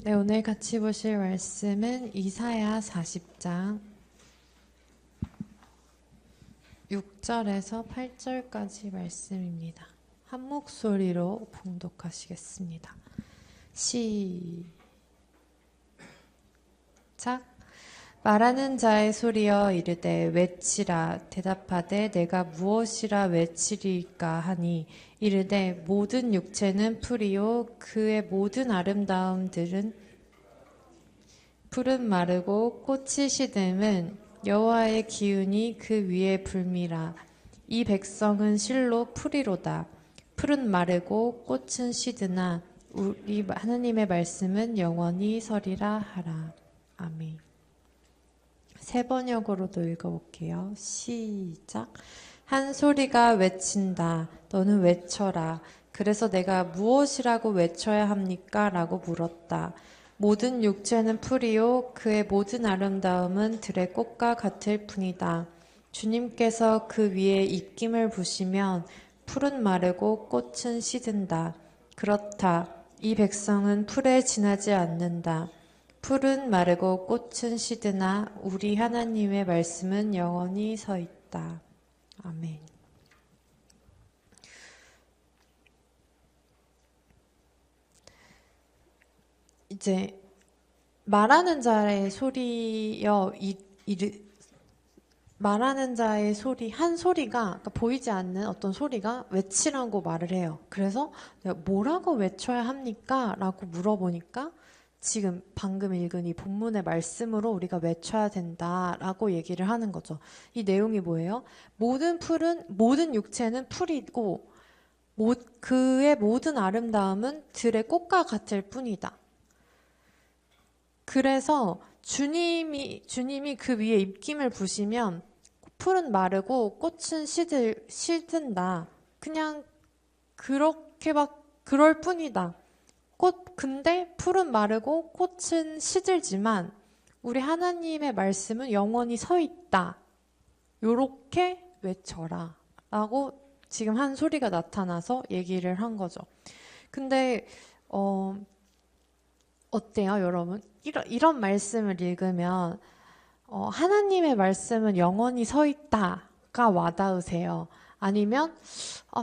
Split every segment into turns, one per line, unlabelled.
네, 오늘 같이 보실 말씀은 이사야 40장 6절에서 8절까지 말씀입니다. 한 목소리로 봉독하시겠습니다. 시작. 말하는 자의 소리여 이르되 외치라. 대답하되 내가 무엇이라 외치리까 하니 이르되 모든 육체는 풀이요 그의 모든 아름다움들은 풀은 마르고 꽃이 시듦은 여호와의 기운이 그 위에 불미라. 이 백성은 실로 풀이로다. 풀은 마르고 꽃은 시드나 우리 하나님의 말씀은 영원히 서리라 하라. 아멘. 세 번역으로도 읽어볼게요. 시작. 한 소리가 외친다. 너는 외쳐라. 그래서 내가 무엇이라고 외쳐야 합니까? 라고 물었다. 모든 육체는 풀이요 그의 모든 아름다움은 들의 꽃과 같을 뿐이다. 주님께서 그 위에 입김을 부시면 풀은 마르고 꽃은 시든다. 그렇다. 이 백성은 풀에 지나지 않는다. 풀은 마르고 꽃은 시드나 우리 하나님의 말씀은 영원히 서 있다. 아멘. 이제 말하는 자의 소리여 말하는 자의 소리 한 소리가 그러니까 보이지 않는 어떤 소리가 외치라고 말을 해요. 그래서 내가 뭐라고 외쳐야 합니까? 라고 물어보니까 지금 방금 읽은 이 본문의 말씀으로 우리가 외쳐야 된다라고 얘기를 하는 거죠. 이 내용이 뭐예요? 모든 육체는 풀이고 그의 모든 아름다움은 들의 꽃과 같을 뿐이다. 그래서 주님이 그 위에 입김을 부시면 풀은 마르고 꽃은 시든다. 그냥 그렇게 막 그럴 뿐이다. 근데 풀은 마르고 꽃은 시들지만 우리 하나님의 말씀은 영원히 서 있다. 요렇게 외쳐라. 라고 지금 한 소리가 나타나서 얘기를 한 거죠. 근데 어때요, 여러분? 이런 말씀을 읽으면 하나님의 말씀은 영원히 서 있다가 와닿으세요? 아니면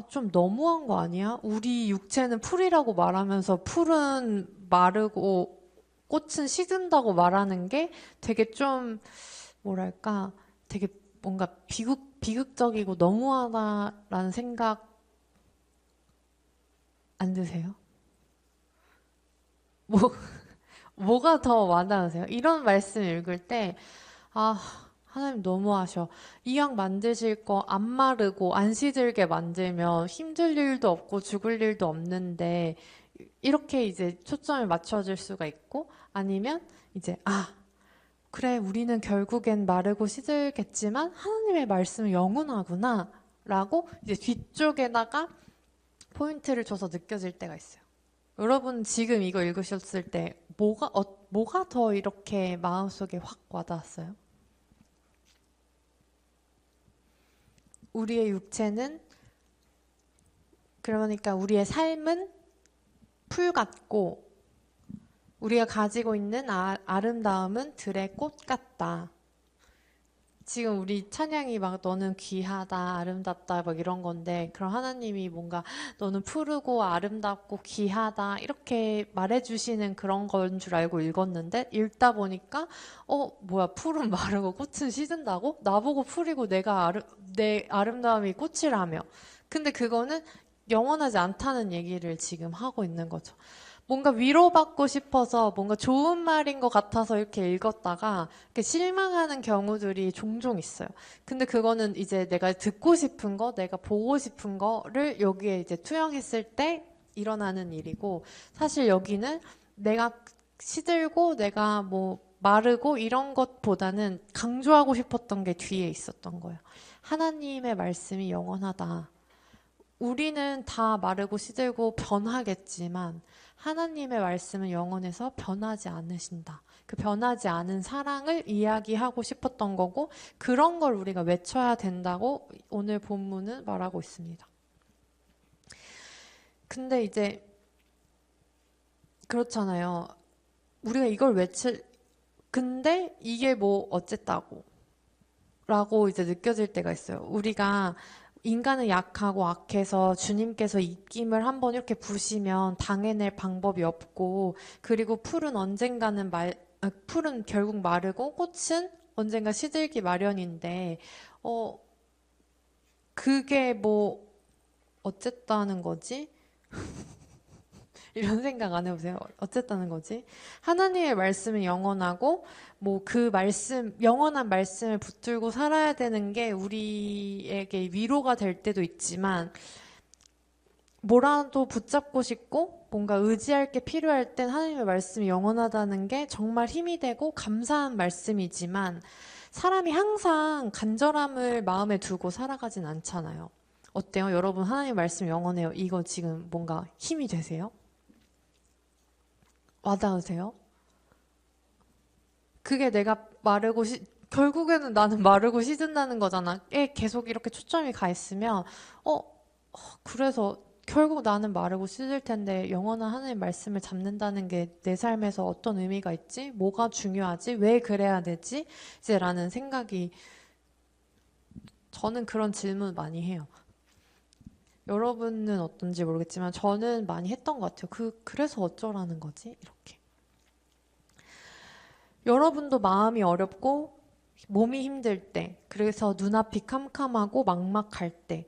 좀 너무한 거 아니야? 우리 육체는 풀이라고 말하면서 풀은 마르고 꽃은 시든다고 말하는 게 되게 좀 뭐랄까 되게 뭔가 비극적이고 너무하다라는 생각 안 드세요? 뭐 뭐가 더 와닿으세요? 이런 말씀 읽을 때, 아, 하나님 너무하셔. 이왕 만드실 거 안 마르고 안 시들게 만들면 힘들 일도 없고 죽을 일도 없는데, 이렇게 이제 초점을 맞춰줄 수가 있고, 아니면 이제, 그래, 우리는 결국엔 마르고 시들겠지만, 하나님의 말씀은 영원하구나. 라고 이제 뒤쪽에다가 포인트를 줘서 느껴질 때가 있어요. 여러분 지금 이거 읽으셨을 때 뭐가 더 이렇게 마음속에 확 와닿았어요? 우리의 육체는 그러니까 우리의 삶은 풀 같고 우리가 가지고 있는 아름다움은 들의 꽃 같다. 지금 우리 찬양이 막 너는 귀하다, 아름답다 막 이런 건데 그럼 하나님이 뭔가 너는 푸르고 아름답고 귀하다 이렇게 말해주시는 그런 건 줄 알고 읽었는데 읽다 보니까 뭐야 풀은 마르고 꽃은 시든다고? 나보고 풀이고 내 아름다움이 꽃이라며. 근데 그거는 영원하지 않다는 얘기를 지금 하고 있는 거죠. 뭔가 위로받고 싶어서 뭔가 좋은 말인 것 같아서 이렇게 읽었다가 이렇게 실망하는 경우들이 종종 있어요. 근데 그거는 이제 내가 듣고 싶은 거, 내가 보고 싶은 거를 여기에 이제 투영했을 때 일어나는 일이고 사실 여기는 내가 시들고 내가 뭐 마르고 이런 것보다는 강조하고 싶었던 게 뒤에 있었던 거예요. 하나님의 말씀이 영원하다. 우리는 다 마르고 시들고 변하겠지만 하나님의 말씀은 영원해서 변하지 않으신다. 그 변하지 않은 사랑을 이야기하고 싶었던 거고 그런 걸 우리가 외쳐야 된다고 오늘 본문은 말하고 있습니다. 근데 이제 그렇잖아요. 우리가 이걸 근데 이게 뭐 어쨌다고 라고 이제 느껴질 때가 있어요. 우리가 인간은 약하고 악해서 주님께서 입김을 한번 이렇게 부시면 당해낼 방법이 없고, 그리고 풀은 결국 마르고 꽃은 언젠가 시들기 마련인데, 어, 그게 뭐 어쨌다는 거지? 이런 생각 안 해보세요? 어쨌다는 거지? 하나님의 말씀은 영원하고, 뭐 그 영원한 말씀을 붙들고 살아야 되는 게 우리에게 위로가 될 때도 있지만, 뭐라도 붙잡고 싶고, 뭔가 의지할 게 필요할 땐 하나님의 말씀이 영원하다는 게 정말 힘이 되고 감사한 말씀이지만, 사람이 항상 간절함을 마음에 두고 살아가진 않잖아요. 어때요? 여러분, 하나님의 말씀 영원해요. 이거 지금 뭔가 힘이 되세요? 와닿으세요? 그게 내가 결국에는 나는 마르고 시든다는 거잖아. 계속 이렇게 초점이 가 있으면, 어, 그래서 결국 나는 마르고 시들 텐데 영원한 하나님의 말씀을 잡는다는 게 내 삶에서 어떤 의미가 있지? 뭐가 중요하지? 왜 그래야 되지? 이제 라는 생각이, 저는 그런 질문 많이 해요. 여러분은 어떤지 모르겠지만 저는 많이 했던 것 같아요. 그래서 어쩌라는 거지? 이렇게. 여러분도 마음이 어렵고 몸이 힘들 때, 그래서 눈앞이 캄캄하고 막막할 때,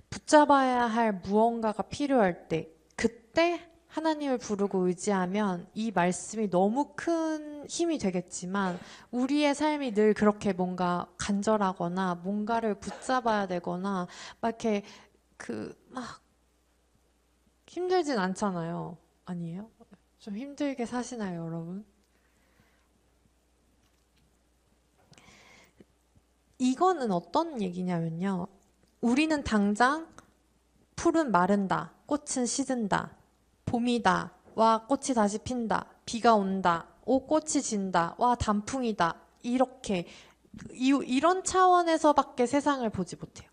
붙잡아야 할 무언가가 필요할 때, 그때 하나님을 부르고 의지하면 이 말씀이 너무 큰 힘이 되겠지만, 우리의 삶이 늘 그렇게 뭔가 간절하거나 뭔가를 붙잡아야 되거나 막 이렇게 막 힘들진 않잖아요. 아니에요? 좀 힘들게 사시나요, 여러분? 이거는 어떤 얘기냐면요. 우리는 당장 풀은 마른다, 꽃은 시든다, 봄이다, 와, 꽃이 다시 핀다, 비가 온다, 오, 꽃이 진다, 와, 단풍이다. 이렇게, 이런 차원에서밖에 세상을 보지 못해요.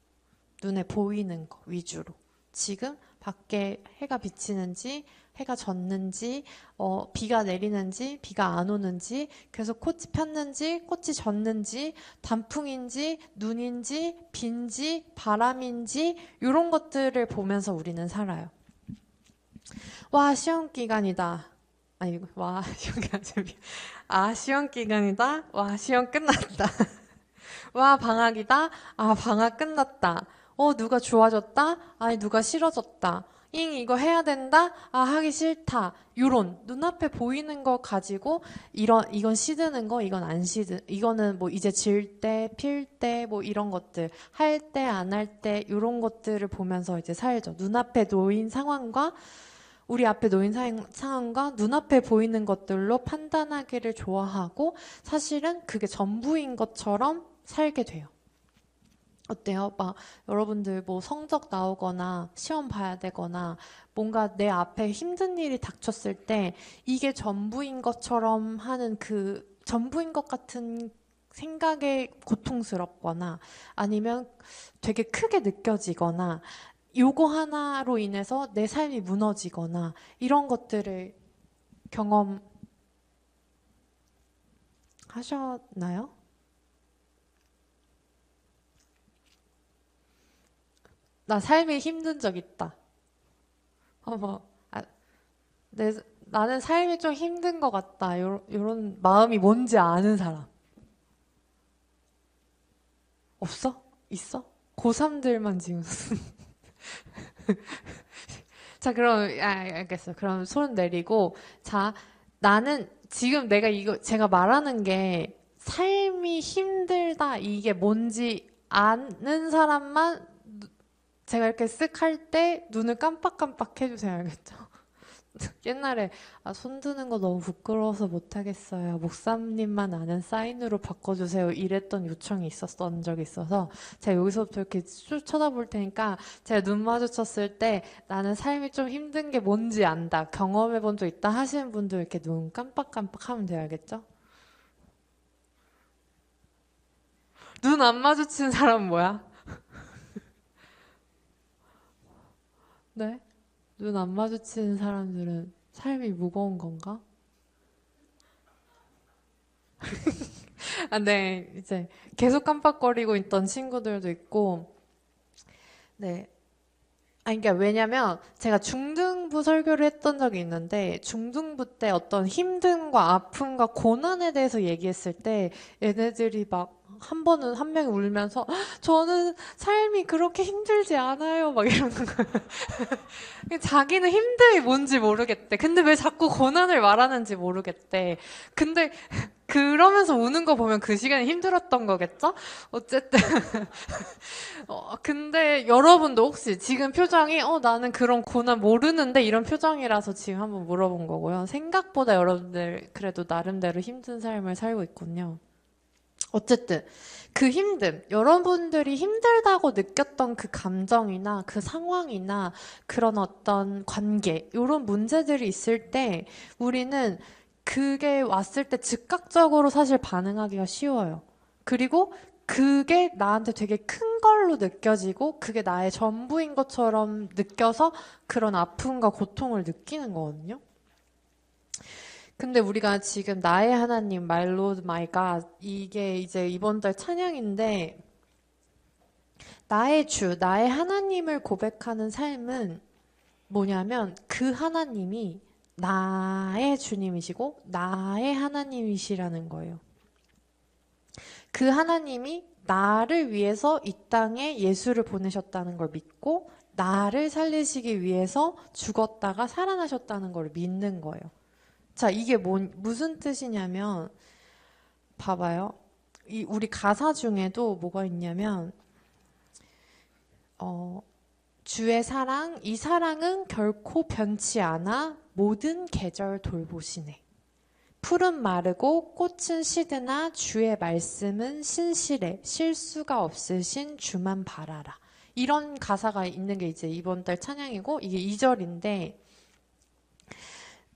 눈에 보이는 거 위주로. 지금 밖에 해가 비치는지, 해가 졌는지, 비가 내리는지, 비가 안 오는지, 그래서 꽃이 폈는지, 꽃이 졌는지, 단풍인지, 눈인지, 비인지, 바람인지, 이런 것들을 보면서 우리는 살아요. 와, 시험 기간이다. 아니, 와, 시험 기간 시험 기간이다. 와, 시험 끝났다. 와, 방학이다. 아, 방학 끝났다. 누가 좋아졌다. 아니, 누가 싫어졌다. 이거 해야 된다. 아, 하기 싫다. 요런 눈앞에 보이는 거 가지고 이건 시드는 거, 이건 안 이거는 뭐 이제 질 때, 필 때, 뭐 이런 것들 할 때, 안 할 때, 요런 것들을 보면서 이제 살죠. 눈앞에 놓인 상황과 우리 앞에 놓인 상황과 눈앞에 보이는 것들로 판단하기를 좋아하고, 사실은 그게 전부인 것처럼 살게 돼요. 어때요? 막 여러분들 뭐 성적 나오거나 시험 봐야 되거나 뭔가 내 앞에 힘든 일이 닥쳤을 때 이게 전부인 것처럼 하는 전부인 것 같은 생각에 고통스럽거나, 아니면 되게 크게 느껴지거나, 요거 하나로 인해서 내 삶이 무너지거나, 이런 것들을 경험하셨나요? 나 삶이 힘든 적 있다. 뭐, 내, 나는 삶이 좀 힘든 것 같다. 요런 마음이 뭔지 아는 사람. 없어? 있어? 고3들만 지금. 자, 그럼, 알겠어. 그럼 손 내리고. 자, 나는 지금 제가 말하는 게 삶이 힘들다, 이게 뭔지 아는 사람만 제가 이렇게 쓱 할 때 눈을 깜빡깜빡 해주세요. 알겠죠? 옛날에 손 드는 거 너무 부끄러워서 못하겠어요. 목사님만 아는 사인으로 바꿔주세요. 이랬던 요청이 있었던 적이 있어서, 제가 여기서부터 이렇게 쭉 쳐다볼 테니까 제가 눈 마주쳤을 때 나는 삶이 좀 힘든 게 뭔지 안다, 경험해 본 적 있다 하시는 분들 이렇게 눈 깜빡깜빡 하면 돼요. 알겠죠? 눈 안 마주치는 사람 뭐야? 네? 눈 안 마주치는 사람들은 삶이 무거운 건가? 아, 네, 이제 계속 깜빡거리고 있던 친구들도 있고, 네. 아니, 그러니까 왜냐면 제가 중등부 설교를 했던 적이 있는데, 중등부 때 어떤 힘듦과 아픔과 고난에 대해서 얘기했을 때, 얘네들이 막 한 번은 한 명이 울면서, 저는 삶이 그렇게 힘들지 않아요. 막 이러는 거예요. 자기는 힘듦이 뭔지 모르겠대. 근데 왜 자꾸 고난을 말하는지 모르겠대. 근데 그러면서 우는 거 보면 그 시간이 힘들었던 거겠죠? 어쨌든. 근데 여러분도 혹시 지금 표정이, 나는 그런 고난 모르는데 이런 표정이라서 지금 한번 물어본 거고요. 생각보다 여러분들 그래도 나름대로 힘든 삶을 살고 있군요. 어쨌든 그 힘듦, 여러분들이 힘들다고 느꼈던 그 감정이나 그 상황이나 그런 어떤 관계, 이런 문제들이 있을 때 우리는 그게 왔을 때 즉각적으로 사실 반응하기가 쉬워요. 그리고 그게 나한테 되게 큰 걸로 느껴지고 그게 나의 전부인 것처럼 느껴서 그런 아픔과 고통을 느끼는 거거든요. 근데 우리가 지금 나의 하나님, My Lord, My God 이게 이제 이번 달 찬양인데 나의 주, 나의 하나님을 고백하는 삶은 뭐냐면 그 하나님이 나의 주님이시고 나의 하나님이시라는 거예요. 그 하나님이 나를 위해서 이 땅에 예수를 보내셨다는 걸 믿고 나를 살리시기 위해서 죽었다가 살아나셨다는 걸 믿는 거예요. 자, 이게 무슨 뜻이냐면 봐봐요. 우리 가사 중에도 뭐가 있냐면 주의 사랑, 이 사랑은 결코 변치 않아 모든 계절 돌보시네. 풀은 마르고 꽃은 시드나 주의 말씀은 신실해 실수가 없으신 주만 바라라. 이런 가사가 있는 게 이제 이번 달 찬양이고 이게 2절인데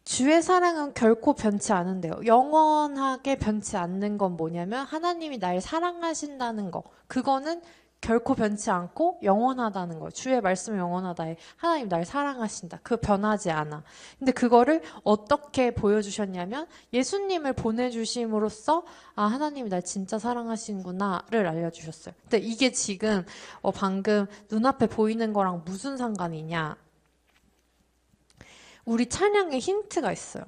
주의 사랑은 결코 변치 않은데요. 영원하게 변치 않는 건 뭐냐면 하나님이 날 사랑하신다는 거. 그거는 결코 변치 않고 영원하다는 거예요. 주의 말씀은 영원하다에 하나님 날 사랑하신다. 그거 변하지 않아. 근데 그거를 어떻게 보여주셨냐면 예수님을 보내주심으로써 하나님이 날 진짜 사랑하시는구나를 알려주셨어요. 근데 이게 지금 방금 눈앞에 보이는 거랑 무슨 상관이냐. 우리 찬양에 힌트가 있어요.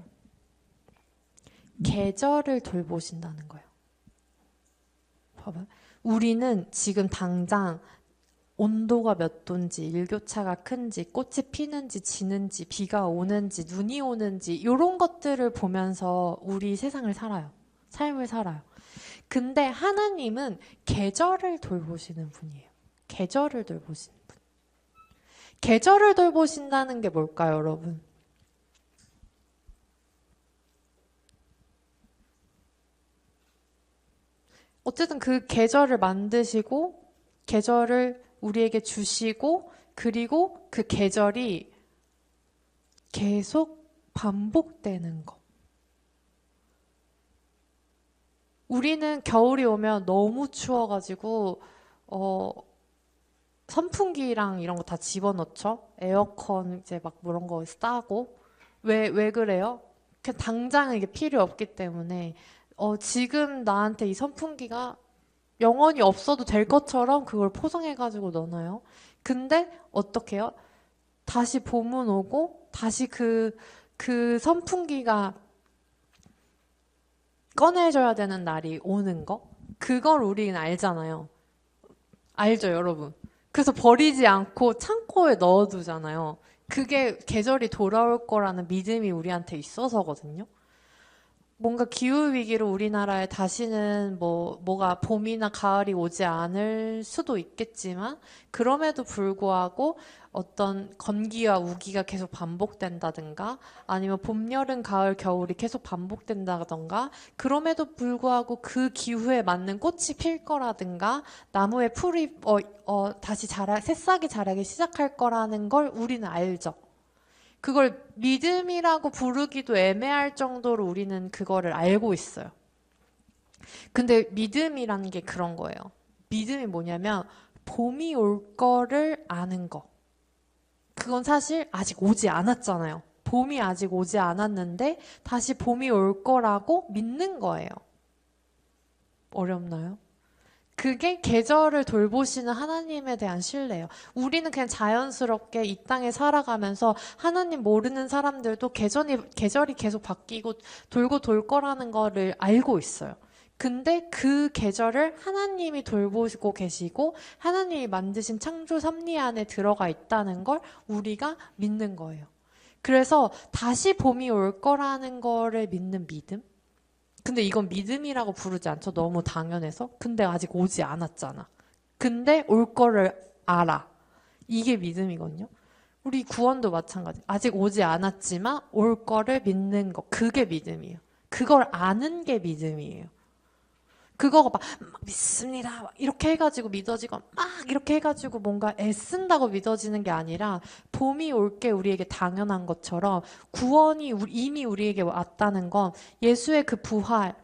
계절을 돌보신다는 거예요. 봐봐요. 우리는 지금 당장 온도가 몇 도인지, 일교차가 큰지, 꽃이 피는지, 지는지, 비가 오는지, 눈이 오는지 이런 것들을 보면서 우리 세상을 살아요. 삶을 살아요. 근데 하나님은 계절을 돌보시는 분이에요. 계절을 돌보시는 분. 계절을 돌보신다는 게 뭘까요, 여러분? 어쨌든 그 계절을 만드시고 계절을 우리에게 주시고 그리고 그 계절이 계속 반복되는 거. 우리는 겨울이 오면 너무 추워가지고 선풍기랑 이런 거 다 집어넣죠. 에어컨 이제 막 그런 거 싸고 왜 그래요? 그냥 당장 이게 필요 없기 때문에 지금 나한테 이 선풍기가 영원히 없어도 될 것처럼 그걸 포장해가지고 넣어놔요. 근데 어떻게 해요? 다시 봄은 오고 다시 그 선풍기가 꺼내줘야 되는 날이 오는 거? 그걸 우리는 알잖아요. 알죠, 여러분? 그래서 버리지 않고 창고에 넣어두잖아요. 그게 계절이 돌아올 거라는 믿음이 우리한테 있어서거든요. 뭔가 기후위기로 우리나라에 다시는 뭐가 봄이나 가을이 오지 않을 수도 있겠지만, 그럼에도 불구하고 어떤 건기와 우기가 계속 반복된다든가, 아니면 봄, 여름, 가을, 겨울이 계속 반복된다든가, 그럼에도 불구하고 그 기후에 맞는 꽃이 필 거라든가, 나무에 풀이, 다시 새싹이 자라기 시작할 거라는 걸 우리는 알죠. 그걸 믿음이라고 부르기도 애매할 정도로 우리는 그거를 알고 있어요. 근데 믿음이라는 게 그런 거예요. 믿음이 뭐냐면 봄이 올 거를 아는 거. 그건 사실 아직 오지 않았잖아요. 봄이 아직 오지 않았는데 다시 봄이 올 거라고 믿는 거예요. 어렵나요? 그게 계절을 돌보시는 하나님에 대한 신뢰예요. 우리는 그냥 자연스럽게 이 땅에 살아가면서 하나님 모르는 사람들도 계절이 계속 바뀌고 돌고 돌 거라는 거를 알고 있어요. 근데 그 계절을 하나님이 돌보고 계시고 하나님이 만드신 창조 섭리 안에 들어가 있다는 걸 우리가 믿는 거예요. 그래서 다시 봄이 올 거라는 거를 믿는 믿음? 근데 이건 믿음이라고 부르지 않죠. 너무 당연해서. 근데 아직 오지 않았잖아. 근데 올 거를 알아. 이게 믿음이거든요. 우리 구원도 마찬가지. 아직 오지 않았지만 올 거를 믿는 거. 그게 믿음이에요. 그걸 아는 게 믿음이에요. 그거가 막 믿습니다. 막 이렇게 해가지고 믿어지고 막 이렇게 해가지고 뭔가 애쓴다고 믿어지는 게 아니라 봄이 올 게 우리에게 당연한 것처럼 구원이 이미 우리에게 왔다는 건 예수의 그 부활,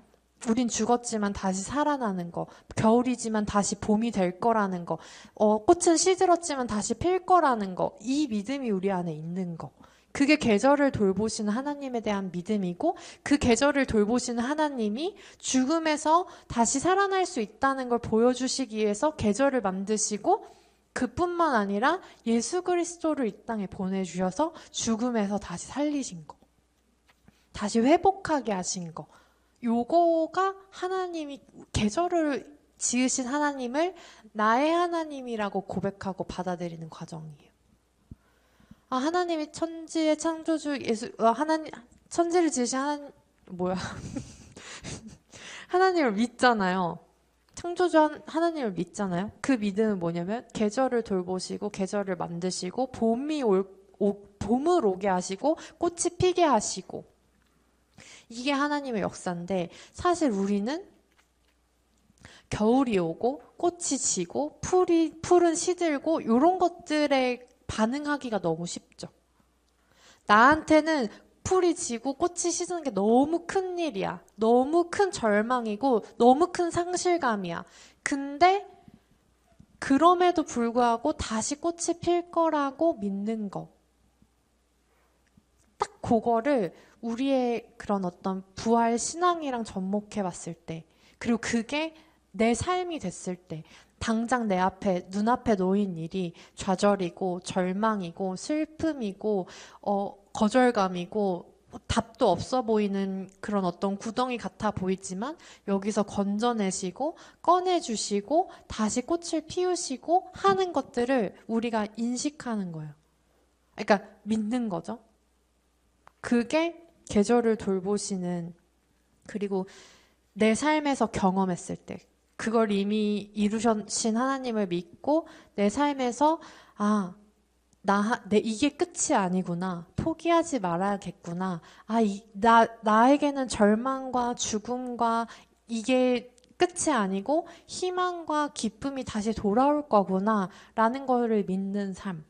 우린 죽었지만 다시 살아나는 거, 겨울이지만 다시 봄이 될 거라는 거, 꽃은 시들었지만 다시 필 거라는 거, 이 믿음이 우리 안에 있는 거. 그게 계절을 돌보시는 하나님에 대한 믿음이고 그 계절을 돌보시는 하나님이 죽음에서 다시 살아날 수 있다는 걸 보여주시기 위해서 계절을 만드시고 그뿐만 아니라 예수 그리스도를 이 땅에 보내주셔서 죽음에서 다시 살리신 거. 다시 회복하게 하신 거. 요거가 하나님이 계절을 지으신 하나님을 나의 하나님이라고 고백하고 받아들이는 과정이에요. 하나님이 천지의 창조주 천지를 지으신 하나님을 믿잖아요. 창조주 하나님을 믿잖아요. 그 믿음은 뭐냐면 계절을 돌보시고 계절을 만드시고 봄을 오게 하시고 꽃이 피게 하시고 이게 하나님의 역사인데 사실 우리는 겨울이 오고 꽃이 지고 풀은 시들고 이런 것들에 반응하기가 너무 쉽죠. 나한테는 풀이 지고 꽃이 시드는 게 너무 큰 일이야. 너무 큰 절망이고 너무 큰 상실감이야. 근데 그럼에도 불구하고 다시 꽃이 필 거라고 믿는 거. 딱 그거를 우리의 그런 어떤 부활 신앙이랑 접목해 봤을 때 그리고 그게 내 삶이 됐을 때 당장 내 앞에 눈앞에 놓인 일이 좌절이고 절망이고 슬픔이고 거절감이고 답도 없어 보이는 그런 어떤 구덩이 같아 보이지만 여기서 건져내시고 꺼내주시고 다시 꽃을 피우시고 하는 것들을 우리가 인식하는 거예요. 그러니까 믿는 거죠. 그게 계절을 돌보시는 그리고 내 삶에서 경험했을 때 그걸 이미 이루신 하나님을 믿고 내 삶에서 이게 끝이 아니구나. 포기하지 말아야겠구나. 나에게는 절망과 죽음과 이게 끝이 아니고 희망과 기쁨이 다시 돌아올 거구나. 라는 거를 믿는 삶.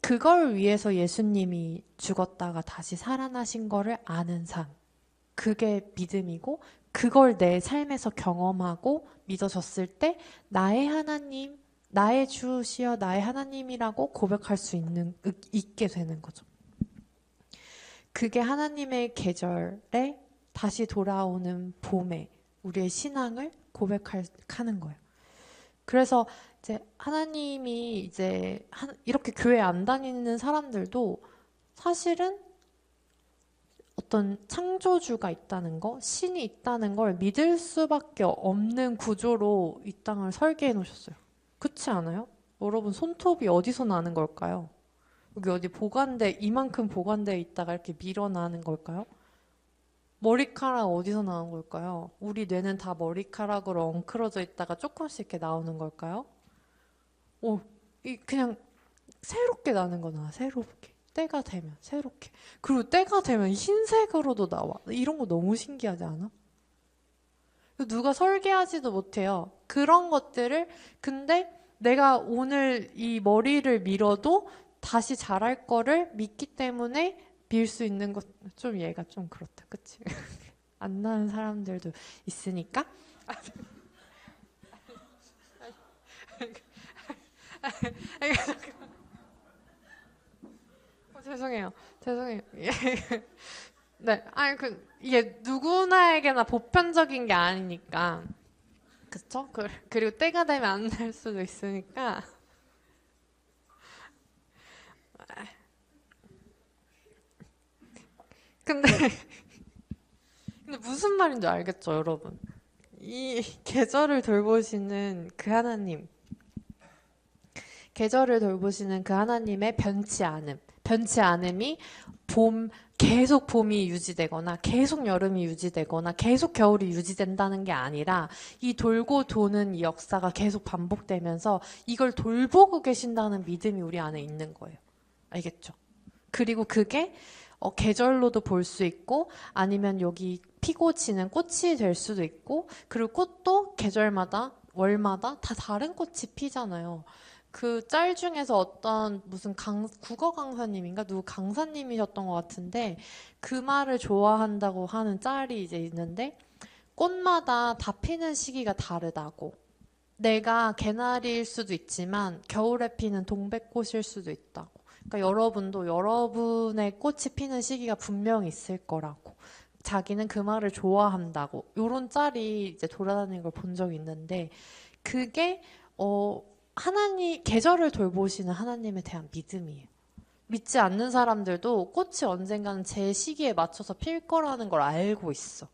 그걸 위해서 예수님이 죽었다가 다시 살아나신 거를 아는 삶. 그게 믿음이고 그걸 내 삶에서 경험하고 믿어졌을 때 나의 하나님, 나의 주시여 나의 하나님이라고 고백할 수 있게 되는 거죠. 그게 하나님의 계절에 다시 돌아오는 봄에 우리의 신앙을 고백하는 거예요. 그래서 이제 하나님이 이제 이렇게 교회 안 다니는 사람들도 사실은 어떤 창조주가 있다는 거, 신이 있다는 걸 믿을 수밖에 없는 구조로 이 땅을 설계해 놓으셨어요. 그렇지 않아요? 여러분 손톱이 어디서 나는 걸까요? 여기 어디 이만큼 보관대에 있다가 이렇게 밀어나는 걸까요? 머리카락 어디서 나온 걸까요? 우리 뇌는 다 머리카락으로 엉클어져 있다가 조금씩 이렇게 나오는 걸까요? 그냥 새롭게 나는 거나 새롭게. 때가 되면 새롭게. 그리고 때가 되면 흰색으로도 나와. 이런 거 너무 신기하지 않아? 누가 설계하지도 못해요. 그런 것들을 근데 내가 오늘 이 머리를 밀어도 다시 자랄 거를 믿기 때문에 밀 수 있는 것 좀 얘가 좀 그렇다. 그치? 안 나는 사람들도 있으니까. 죄송해요. 네, 아니 이게 누구나에게나 보편적인 게 아니니까, 그쵸? 그리고 때가 되면 안 될 수도 있으니까. 근데 근데 무슨 말인지 알겠죠, 여러분? 이 계절을 돌보시는 그 하나님, 계절을 돌보시는 그 하나님의 변치 않음, 변치 않음이 계속 봄이 유지되거나, 계속 여름이 유지되거나, 계속 겨울이 유지된다는 게 아니라, 이 돌고 도는 이 역사가 계속 반복되면서 이걸 돌보고 계신다는 믿음이 우리 안에 있는 거예요. 알겠죠? 그리고 그게 계절로도 볼 수 있고, 아니면 여기 피고 지는 꽃이 될 수도 있고, 그리고 꽃도 계절마다, 월마다 다 다른 꽃이 피잖아요. 그 짤 중에서 어떤 무슨 국어 강사님인가? 누구 강사님이셨던 것 같은데, 그 말을 좋아한다고 하는 짤이 이제 있는데, 꽃마다 다 피는 시기가 다르다고. 내가 개나리일 수도 있지만, 겨울에 피는 동백꽃일 수도 있다고. 그러니까 여러분도 여러분의 꽃이 피는 시기가 분명히 있을 거라고. 자기는 그 말을 좋아한다고. 요런 짤이 이제 돌아다니는 걸 본 적이 있는데, 그게, 계절을 돌보시는 하나님에 대한 믿음이에요. 믿지 않는 사람들도 꽃이 언젠가는 제 시기에 맞춰서 필 거라는 걸 알고 있어.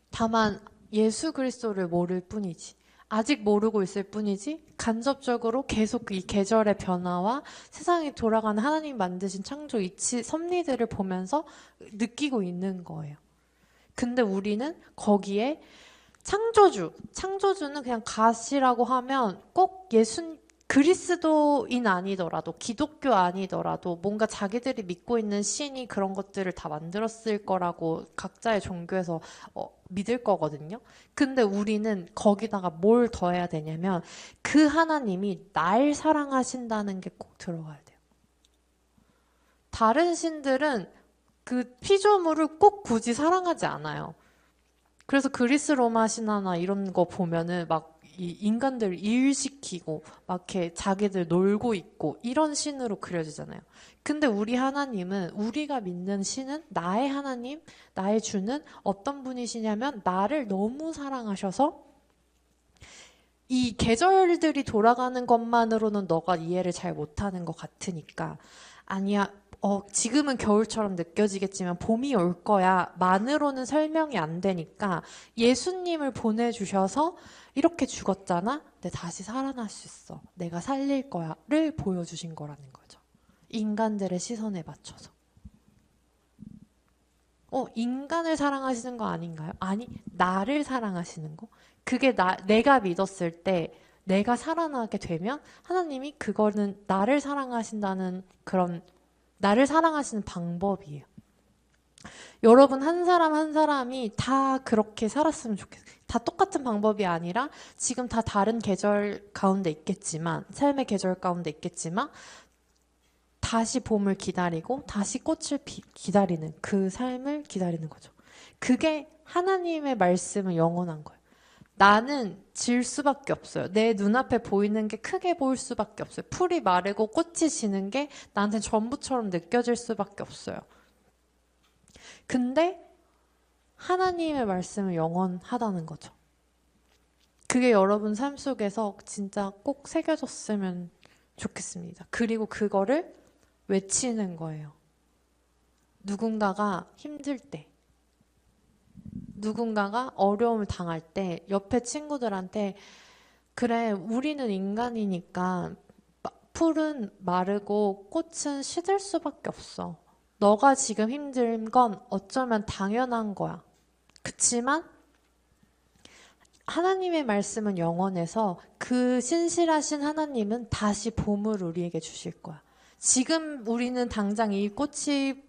다만 예수 그리스도를 모를 뿐이지. 아직 모르고 있을 뿐이지 간접적으로 계속 이 계절의 변화와 세상이 돌아가는 하나님 만드신 창조 이치 섭리들을 보면서 느끼고 있는 거예요. 근데 우리는 거기에 창조주는 그냥 갓이라고 하면 꼭 그리스도인 아니더라도, 기독교 아니더라도, 뭔가 자기들이 믿고 있는 신이 그런 것들을 다 만들었을 거라고 각자의 종교에서 믿을 거거든요. 근데 우리는 거기다가 뭘 더해야 되냐면, 그 하나님이 날 사랑하신다는 게 꼭 들어가야 돼요. 다른 신들은 그 피조물을 꼭 굳이 사랑하지 않아요. 그래서 그리스 로마 신화나 이런 거 보면은 막 이 인간들 일시키고 막 이렇게 자기들 놀고 있고 이런 신으로 그려지잖아요. 근데 우리 하나님은 우리가 믿는 신은 나의 하나님, 나의 주는 어떤 분이시냐면 나를 너무 사랑하셔서 이 계절들이 돌아가는 것만으로는 너가 이해를 잘 못하는 것 같으니까 아니야. 지금은 겨울처럼 느껴지겠지만 봄이 올 거야. 만으로는 설명이 안 되니까 예수님을 보내주셔서 이렇게 죽었잖아? 근데 다시 살아날 수 있어. 내가 살릴 거야.를 보여주신 거라는 거죠. 인간들의 시선에 맞춰서. 인간을 사랑하시는 거 아닌가요? 아니, 나를 사랑하시는 거? 그게 내가 믿었을 때 내가 살아나게 되면 하나님이 그거는 나를 사랑하신다는 그런 나를 사랑하시는 방법이에요. 여러분 한 사람 한 사람이 다 그렇게 살았으면 좋겠어요. 다 똑같은 방법이 아니라 지금 다 다른 계절 가운데 있겠지만 삶의 계절 가운데 있겠지만 다시 봄을 기다리고 다시 꽃을 기다리는 그 삶을 기다리는 거죠. 그게 하나님의 말씀은 영원한 거예요. 나는 질 수밖에 없어요. 내 눈앞에 보이는 게 크게 보일 수밖에 없어요. 풀이 마르고 꽃이 지는 게 나한테 전부처럼 느껴질 수밖에 없어요. 근데 하나님의 말씀은 영원하다는 거죠. 그게 여러분 삶 속에서 진짜 꼭 새겨졌으면 좋겠습니다. 그리고 그거를 외치는 거예요. 누군가가 힘들 때, 누군가가 어려움을 당할 때 옆에 친구들한테 그래, 우리는 인간이니까 풀은 마르고 꽃은 시들 수밖에 없어. 너가 지금 힘든 건 어쩌면 당연한 거야. 그치만 하나님의 말씀은 영원해서 그 신실하신 하나님은 다시 봄을 우리에게 주실 거야. 지금 우리는 당장 이 꽃이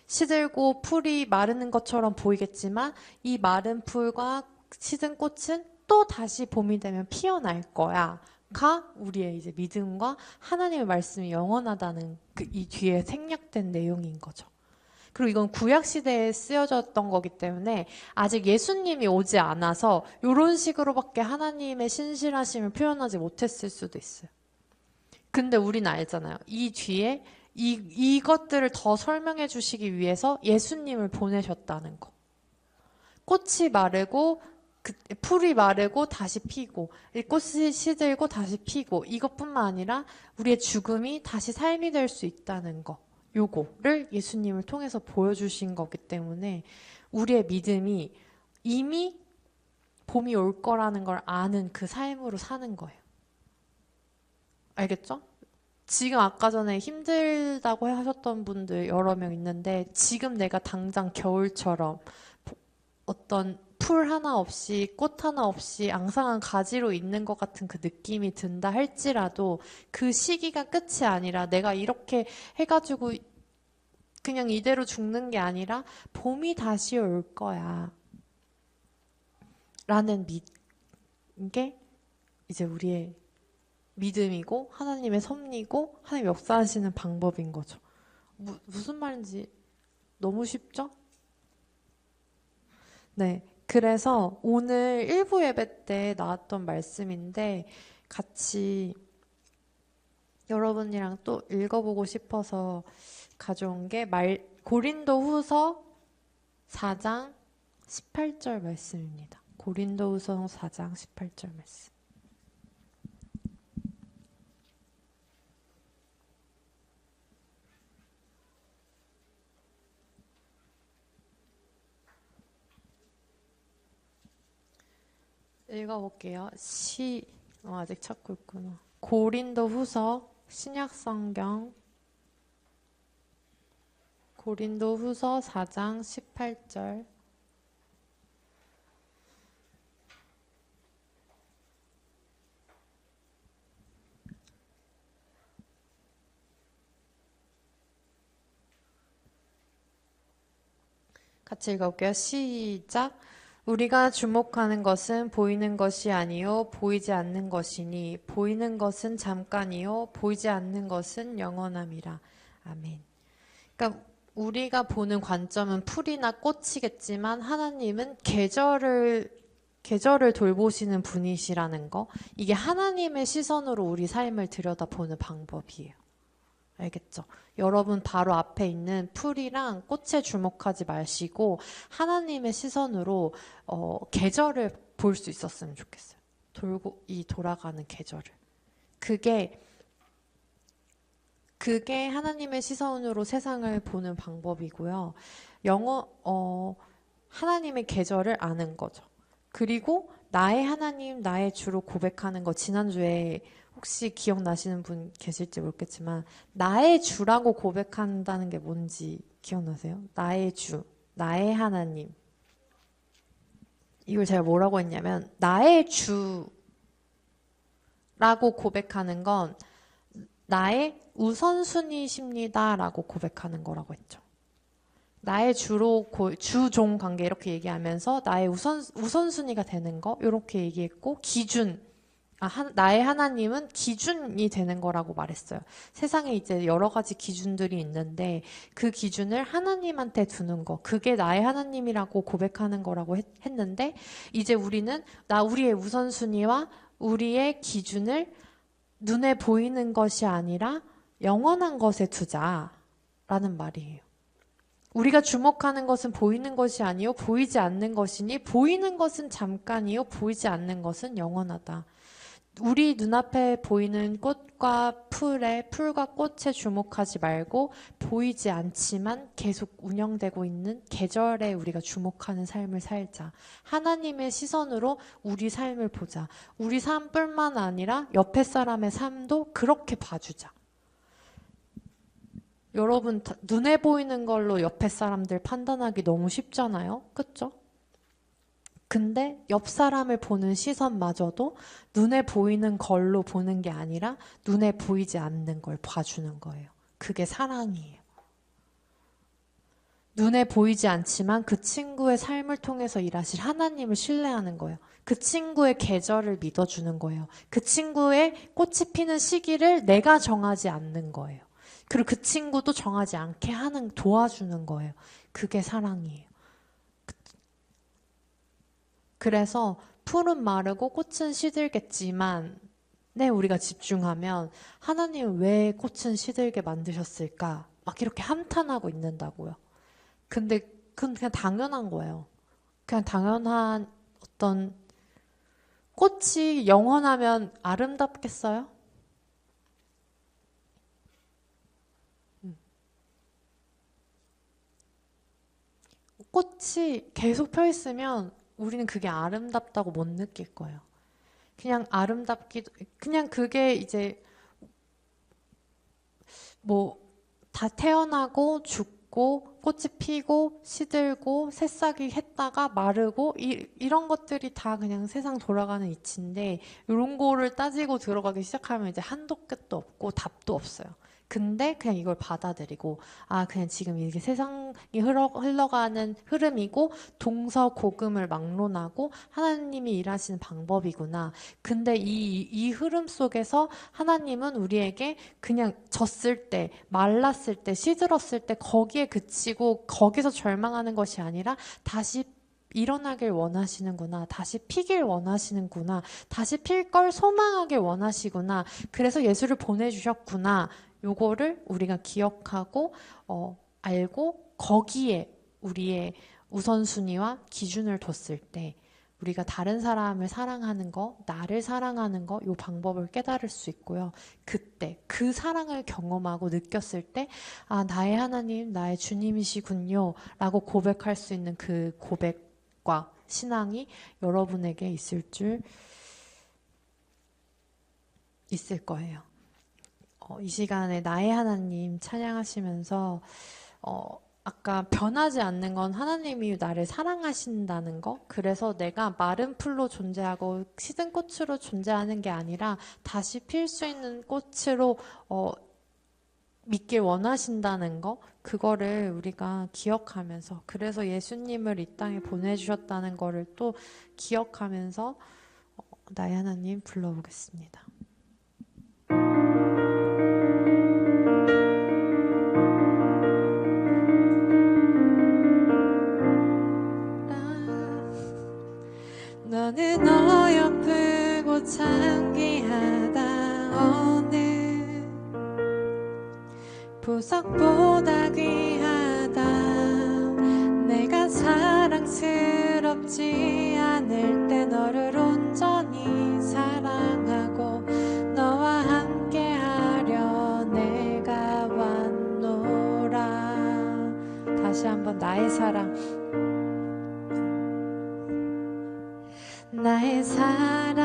시들고 풀이 마르는 것처럼 보이겠지만 이 마른 풀과 시든 꽃은 또 다시 봄이 되면 피어날 거야. 가 우리의 이제 믿음과 하나님의 말씀이 영원하다는 이 뒤에 생략된 내용인 거죠. 그리고 이건 구약 시대에 쓰여졌던 거기 때문에 아직 예수님이 오지 않아서 이런 식으로밖에 하나님의 신실하심을 표현하지 못했을 수도 있어요. 근데 우리는 알잖아요. 이 뒤에 이것들을 더 설명해 주시기 위해서 예수님을 보내셨다는 거. 꽃이 마르고 풀이 마르고 다시 피고 꽃이 시들고 다시 피고 이것뿐만 아니라 우리의 죽음이 다시 삶이 될 수 있다는 거. 요거를 예수님을 통해서 보여주신 거기 때문에 우리의 믿음이 이미 봄이 올 거라는 걸 아는 그 삶으로 사는 거예요. 알겠죠? 지금 아까 전에 힘들다고 하셨던 분들 여러 명 있는데 지금 내가 당장 겨울처럼 어떤 풀 하나 없이 꽃 하나 없이 앙상한 가지로 있는 것 같은 그 느낌이 든다 할지라도 그 시기가 끝이 아니라 내가 이렇게 해가지고 그냥 이대로 죽는 게 아니라 봄이 다시 올 거야 라는 게 이제 우리의 믿음이고 하나님의 섭리고 하나님 역사하시는 방법인 거죠. 무슨 말인지 너무 쉽죠? 네. 그래서 오늘 일부 예배 때 나왔던 말씀인데 같이 여러분이랑 또 읽어보고 싶어서 가져온 게 고린도후서 4장 18절 말씀입니다. 고린도후서 4장 18절 말씀. 읽어볼게요. 아직 찾고 있구나. 고린도후서 신약성경 고린도후서 4장 18절. 같이 읽어볼게요. 시작. 우리가 주목하는 것은 보이는 것이 아니요 보이지 않는 것이니 보이는 것은 잠깐이요 보이지 않는 것은 영원함이라. 아멘. 그러니까 우리가 보는 관점은 풀이나 꽃이겠지만 하나님은 계절을 돌보시는 분이시라는 거. 이게 하나님의 시선으로 우리 삶을 들여다보는 방법이에요. 알겠죠? 여러분 바로 앞에 있는 풀이랑 꽃에 주목하지 마시고 하나님의 시선으로 계절을 볼 수 있었으면 좋겠어요. 돌아가는 계절을. 그게 하나님의 시선으로 세상을 보는 방법이고요. 하나님의 계절을 아는 거죠. 그리고 나의 하나님, 나의 주로 고백하는 거 지난주에 혹시 기억나시는 분 계실지 모르겠지만 나의 주라고 고백한다는 게 뭔지 기억나세요? 나의 주, 나의 하나님. 이걸 제가 뭐라고 했냐면 나의 주라고 고백하는 건 나의 우선순위십니다 라고 고백하는 거라고 했죠. 나의 주종 관계 이렇게 얘기하면서 나의 우선순위가 되는 거 이렇게 얘기했고 나의 하나님은 기준이 되는 거라고 말했어요. 세상에 이제 여러 가지 기준들이 있는데 그 기준을 하나님한테 두는 거 그게 나의 하나님이라고 고백하는 거라고 했는데 이제 우리는 우리의 우선순위와 우리의 기준을 눈에 보이는 것이 아니라 영원한 것에 두자라는 말이에요. 우리가 주목하는 것은 보이는 것이 아니요 보이지 않는 것이니 보이는 것은 잠깐이요 보이지 않는 것은 영원하다. 우리 눈앞에 보이는 풀과 꽃에 주목하지 말고 보이지 않지만 계속 운영되고 있는 계절에 우리가 주목하는 삶을 살자. 하나님의 시선으로 우리 삶을 보자. 우리 삶뿐만 아니라 옆에 사람의 삶도 그렇게 봐주자. 여러분 눈에 보이는 걸로 옆에 사람들 판단하기 너무 쉽잖아요. 그쵸? 근데 옆 사람을 보는 시선마저도 눈에 보이는 걸로 보는 게 아니라 눈에 보이지 않는 걸 봐주는 거예요. 그게 사랑이에요. 눈에 보이지 않지만 그 친구의 삶을 통해서 일하실 하나님을 신뢰하는 거예요. 그 친구의 계절을 믿어주는 거예요. 그 친구의 꽃이 피는 시기를 내가 정하지 않는 거예요. 그리고 그 친구도 정하지 않게 도와주는 거예요. 그게 사랑이에요. 그래서 풀은 마르고 꽃은 시들겠지만 우리가 집중하면 하나님은 왜 꽃은 시들게 만드셨을까? 막 이렇게 함탄하고 있는다고요. 근데 그건 그냥 당연한 거예요. 그냥 당연한 어떤 꽃이 영원하면 아름답겠어요? 꽃이 계속 펴 있으면 우리는 그게 아름답다고 못 느낄 거예요. 그냥 아름답기도, 그냥 그게 이제 뭐 다 태어나고 죽고 꽃이 피고 시들고 새싹이 했다가 마르고 이런 것들이 다 그냥 세상 돌아가는 이치인데 이런 거를 따지고 들어가기 시작하면 이제 한도 끝도 없고 답도 없어요. 근데 그냥 이걸 받아들이고 그냥 지금 이게 세상이 흘러가는 흐름이고 동서고금을 막론하고 하나님이 일하시는 방법이구나. 근데 이 흐름 속에서 하나님은 우리에게 그냥 졌을 때, 말랐을 때, 시들었을 때 거기에 그치고 거기서 절망하는 것이 아니라 다시 일어나길 원하시는구나. 다시 피길 원하시는구나. 다시 필 걸 소망하길 원하시구나. 그래서 예수를 보내주셨구나. 요거를 우리가 기억하고 알고 거기에 우리의 우선순위와 기준을 뒀을 때 우리가 다른 사람을 사랑하는 거, 나를 사랑하는 거, 요 방법을 깨달을 수 있고요. 그때 그 사랑을 경험하고 느꼈을 때 나의 하나님, 나의 주님이시군요 라고 고백할 수 있는 그 고백과 신앙이 여러분에게 있을 거예요. 이 시간에 나의 하나님 찬양하시면서 아까 변하지 않는 건 하나님이 나를 사랑하신다는 거. 그래서 내가 마른 풀로 존재하고 시든 꽃으로 존재하는 게 아니라 다시 필 수 있는 꽃으로 믿길 원하신다는 거. 그거를 우리가 기억하면서 그래서 예수님을 이 땅에 보내주셨다는 거를 또 기억하면서 나의 하나님 불러보겠습니다. 너는 어여쁘고 창귀하다 어느 보석보다 귀하다 내가 사랑스럽지 않을 때 너를 온전히 사랑하고 너와 함께하려 내가 왔노라. 다시 한번 나의 사랑 나의 사랑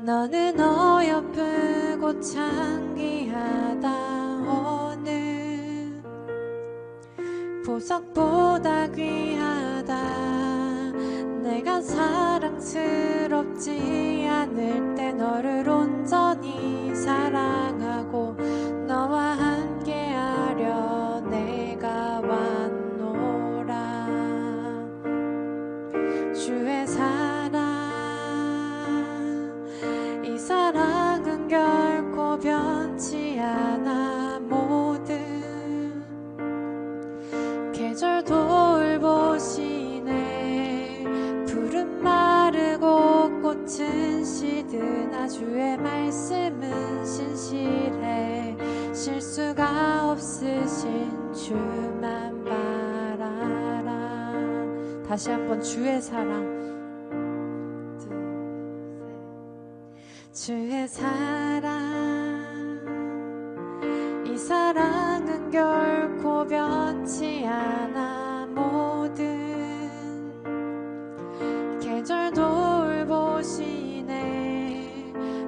너는 어여쁘고 창귀하다 어느 보석보다 귀하다 내가 사랑스럽지 않을 때 너를 온전히 사랑하고 너와 함께하려 내가 왔노라. 주의 사랑 이 사랑은 결코 변치 않아 모든 계절 돌보시네 푸른 마르고 꽃은 시드나 주의 말씀은 신실해 실수가 없으신 주만 바라라. 다시 한번 주의 사랑 주의 사랑 이 사랑은 결코 변치 않아 모든 계절 돌보시네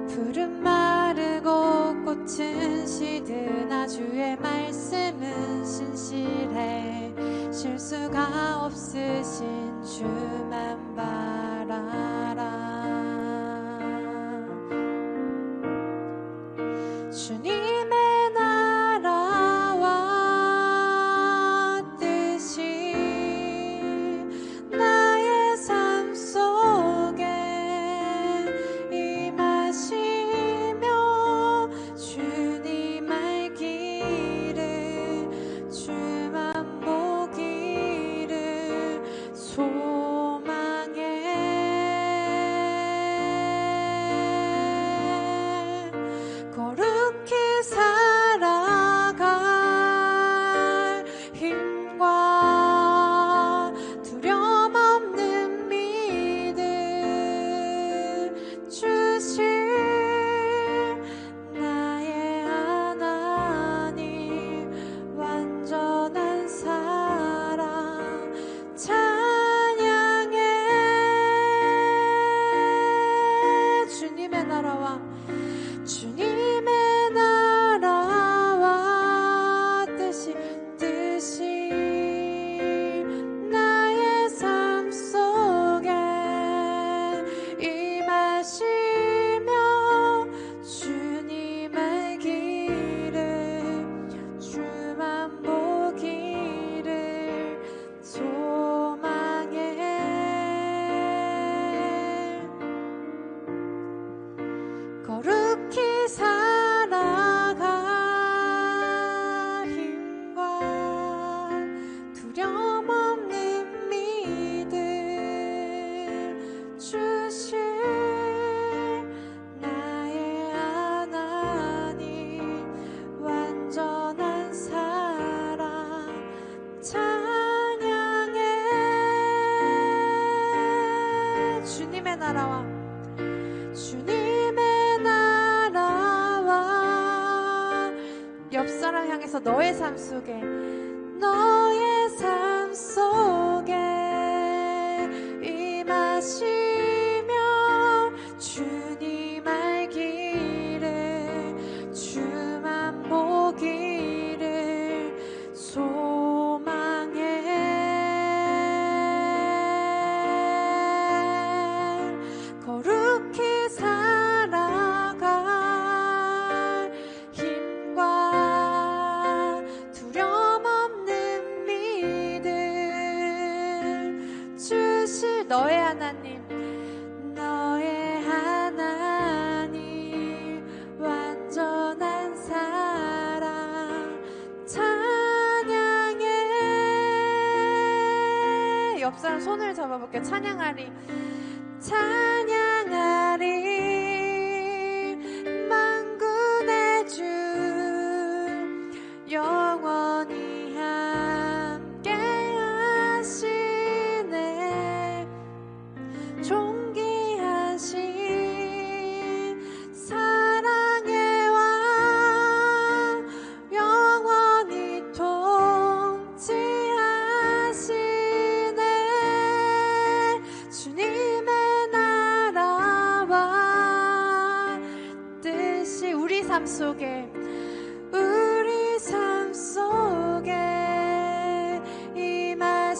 푸른 마르고 꽃은 시드나 주의 말씀은 신실해 실수가 없으신 주만 바라라. 주님의 나라와 뜻이 나의 삶 속에 임하시며 주님 알기를 주만 보기를 소망해 주님의 나라와 뜻이 나의 삶 속에 임하시며 주님의 길을 주만 보기를 소망해. 거룩히 살아가 힘과 두려움 없는 믿음 주실 나의 하나님 완전한 사랑 찬양해. 주님의 나라와 옆 사람 향해서 너의 삶 속에 임하시며 주님 알기를 주만 보기를 소망해. 거룩히 살아갈 힘과 두려움 없는 믿음 주실 너의 하나님 완전한 사랑 찬양해. 옆 사람 손을 잡아볼게요. 찬양하리 만군의 주 영원히 함께 하시네. 존귀하신 사랑의 왕 영원히 통치하시네. 주님의 나라와 뜻이 우리 삶 속에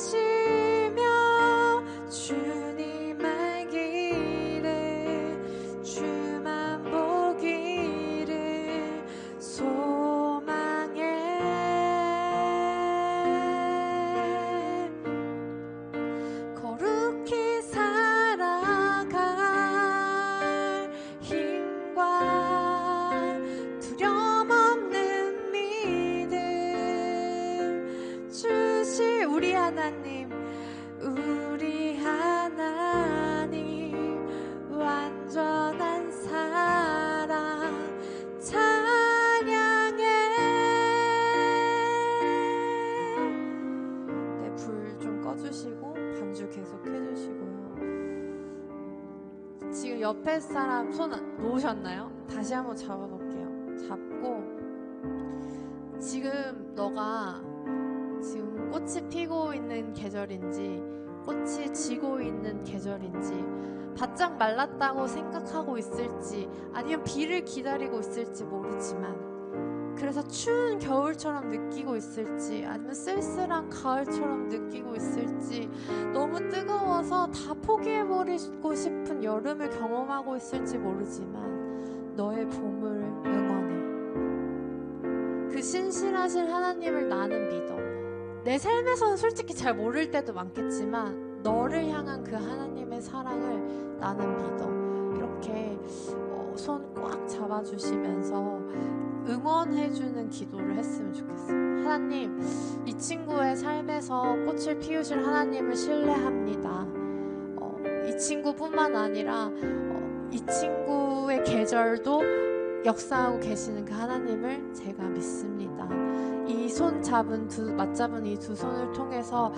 임하시며 주님 알기를 주만 보기를 소망해. 거룩히 살아갈 힘과 두려움 없는 믿음 주실 우리 하나님 완전한 사랑 찬양해. 네, 불 좀 꺼주시고 반주 계속 해주시고요. 지금 옆에 사람 손 놓으셨나요? 다시 한번 잡아볼게요. 잡고 지금 너가 지금 꽃이 피고 있는 계절인지 꽃이 지고 있는 계절인지 바짝 말랐다고 생각하고 있을지 아니면 비를 기다리고 있을지 모르지만 그래서 추운 겨울처럼 느끼고 있을지 아니면 쓸쓸한 가을처럼 느끼고 있을지 너무 뜨거워서 다 포기해버리고 싶은 여름을 경험하고 있을지 모르지만 너의 봄을 응원해. 그 신실하신 하나님을 나는 믿어. 내 삶에서는 솔직히 잘 모를 때도 많겠지만 너를 향한 그 하나님의 사랑을 나는 믿어. 이렇게 손 꽉 잡아주시면서 응원해주는 기도를 했으면 좋겠어요. 하나님, 이 친구의 삶에서 꽃을 피우실 하나님을 신뢰합니다. 이 친구뿐만 아니라 이 친구의 계절도 역사하고 계시는 그 하나님을 제가 믿습니다. 이 손 맞잡은 이 두 손을 통해서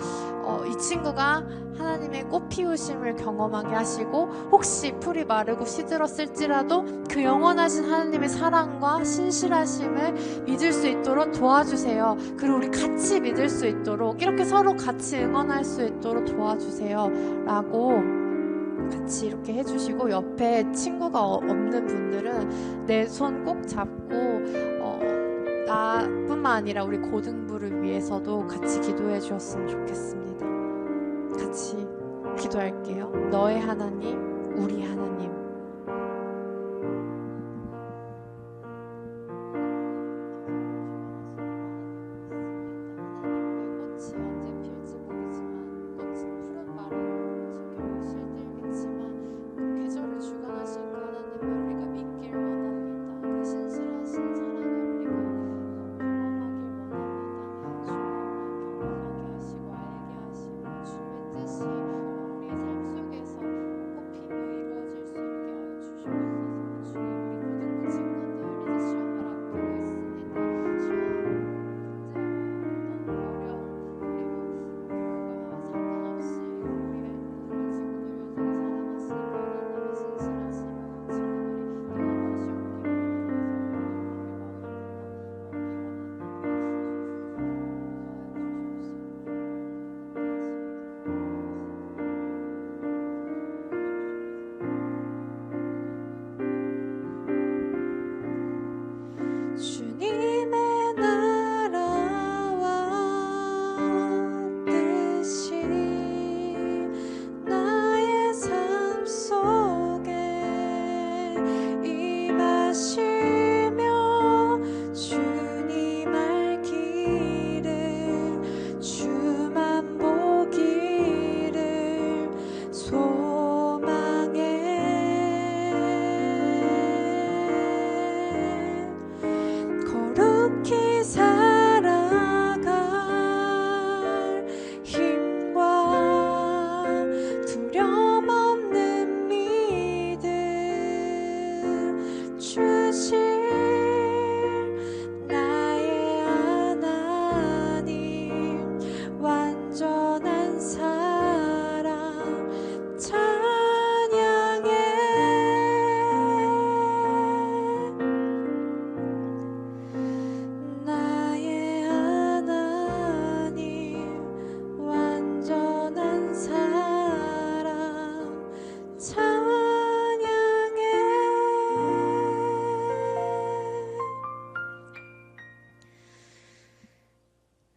이 친구가 하나님의 꽃 피우심을 경험하게 하시고 혹시 풀이 마르고 시들었을지라도 그 영원하신 하나님의 사랑과 신실하심을 믿을 수 있도록 도와주세요. 그리고 우리 같이 믿을 수 있도록 이렇게 서로 같이 응원할 수 있도록 도와주세요 라고 같이 이렇게 해주시고, 옆에 친구가 없는 분들은 내 손 꼭 잡고 나뿐만 아니라 우리 고등부를 위해서도 같이 기도해 주었으면 좋겠습니다. 같이 기도할게요. 너의 하나님, 우리 하나님.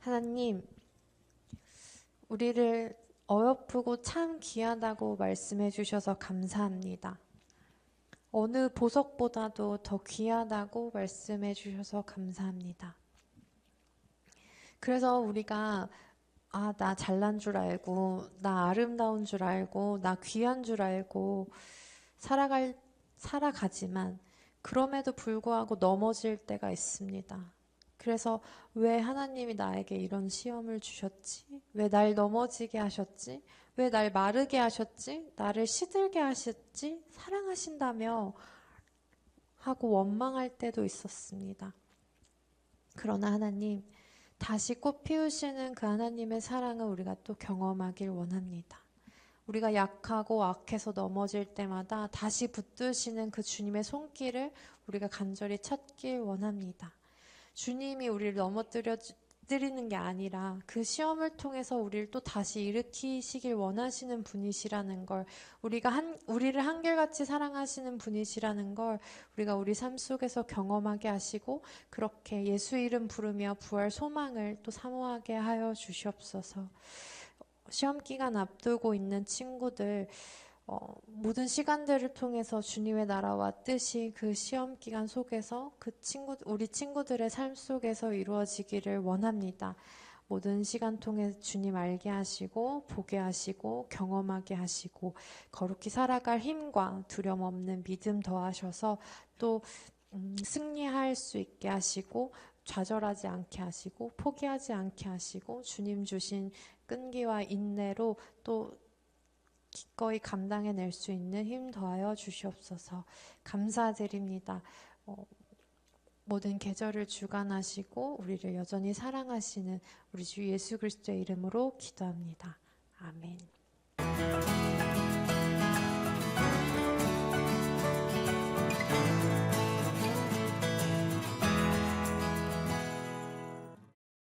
하나님, 우리를 어여쁘고 참 귀하다고 말씀해 주셔서 감사합니다. 어느 보석보다도 더 귀하다고 말씀해 주셔서 감사합니다. 그래서 우리가 나 잘난 줄 알고, 나 아름다운 줄 알고, 나 귀한 줄 알고 살아가지만 그럼에도 불구하고 넘어질 때가 있습니다. 그래서 왜 하나님이 나에게 이런 시험을 주셨지? 왜 날 넘어지게 하셨지? 왜 날 마르게 하셨지? 나를 시들게 하셨지? 사랑하신다며 하고 원망할 때도 있었습니다. 그러나 하나님, 다시 꽃 피우시는 그 하나님의 사랑을 우리가 또 경험하길 원합니다. 우리가 약하고 악해서 넘어질 때마다 다시 붙드시는 그 주님의 손길을 우리가 간절히 찾길 원합니다. 주님이 우리를 넘어뜨리는 게 아니라 그 시험을 통해서 우리를 또 다시 일으키시길 원하시는 분이시라는 걸, 우리를 한결같이 사랑하시는 분이시라는 걸 우리가 우리 삶 속에서 경험하게 하시고, 그렇게 예수 이름 부르며 부활 소망을 또 사모하게 하여 주시옵소서. 시험 기간 앞두고 있는 친구들, 모든 시간들을 통해서 주님의 나라와 뜻이 그 시험 기간 속에서 우리 친구들의 삶 속에서 이루어지기를 원합니다. 모든 시간 통해 주님 알게 하시고 보게 하시고 경험하게 하시고 거룩히 살아갈 힘과 두려움 없는 믿음 더하셔서 또 승리할 수 있게 하시고 좌절하지 않게 하시고 포기하지 않게 하시고 주님 주신 끈기와 인내로 또 기꺼이 감당해낼 수 있는 힘 더하여 주시옵소서. 감사드립니다. 모든 계절을 주관하시고 우리를 여전히 사랑하시는 우리 주 예수 그리스도의 이름으로 기도합니다.